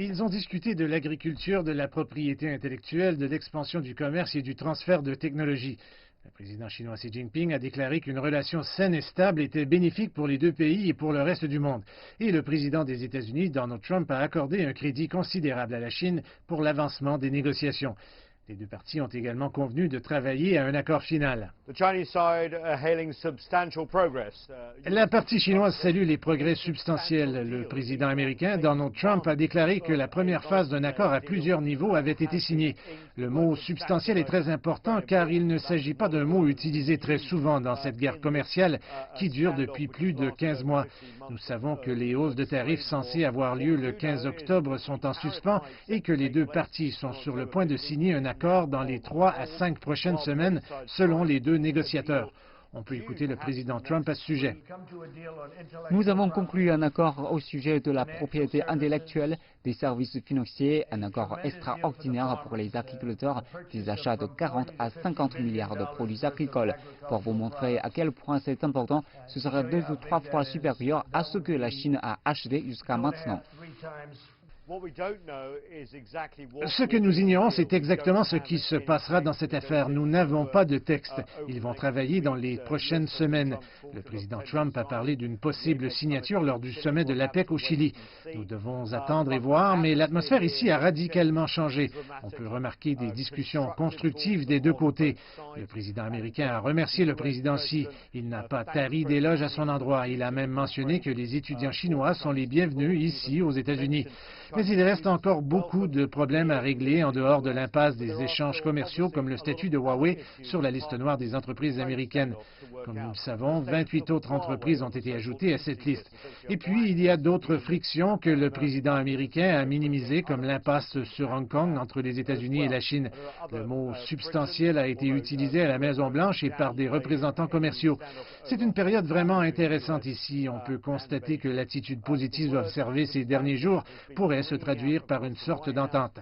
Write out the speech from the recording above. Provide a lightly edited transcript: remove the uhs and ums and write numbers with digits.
Ils ont discuté de l'agriculture, de la propriété intellectuelle, de l'expansion du commerce et du transfert de technologies. Le président chinois Xi Jinping a déclaré qu'une relation saine et stable était bénéfique pour les deux pays et pour le reste du monde. Et le président des États-Unis, Donald Trump, a accordé un crédit considérable à la Chine pour l'avancement des négociations. Les deux parties ont également convenu de travailler à un accord final. La partie chinoise salue les progrès substantiels. Le président américain, Donald Trump, a déclaré que la première phase d'un accord à plusieurs niveaux avait été signée. Le mot substantiel est très important car il ne s'agit pas d'un mot utilisé très souvent dans cette guerre commerciale qui dure depuis plus de 15 mois. Nous savons que les hausses de tarifs censées avoir lieu le 15 octobre sont en suspens et que les deux parties sont sur le point de signer un accord dans les 3 à 5 prochaines semaines, selon les deux négociateurs. On peut écouter le président Trump à ce sujet. Nous avons conclu un accord au sujet de la propriété intellectuelle, des services financiers, un accord extraordinaire pour les agriculteurs, des achats de 40 à 50 milliards de produits agricoles. Pour vous montrer à quel point c'est important, ce sera 2 ou 3 fois supérieur à ce que la Chine a acheté jusqu'à maintenant. Ce que nous ignorons, c'est exactement ce qui se passera dans cette affaire. Nous n'avons pas de texte. Ils vont travailler dans les prochaines semaines. Le président Trump a parlé d'une possible signature lors du sommet de l'APEC au Chili. Nous devons attendre et voir, mais l'atmosphère ici a radicalement changé. On peut remarquer des discussions constructives des deux côtés. Le président américain a remercié le président Xi. Il n'a pas tari d'éloges à son endroit. Il a même mentionné que les étudiants chinois sont les bienvenus ici aux États-Unis. Mais il reste encore beaucoup de problèmes à régler en dehors de l'impasse des échanges commerciaux comme le statut de Huawei sur la liste noire des entreprises américaines. Comme nous le savons, 28 autres entreprises ont été ajoutées à cette liste. Et puis, il y a d'autres frictions que le président américain a minimisées, comme l'impasse sur Hong Kong entre les États-Unis et la Chine. Le mot substantiel a été utilisé à la Maison-Blanche et par des représentants commerciaux. C'est une période vraiment intéressante ici. On peut constater que l'attitude positive observée ces derniers jours pourrait se traduire par une sorte d'entente.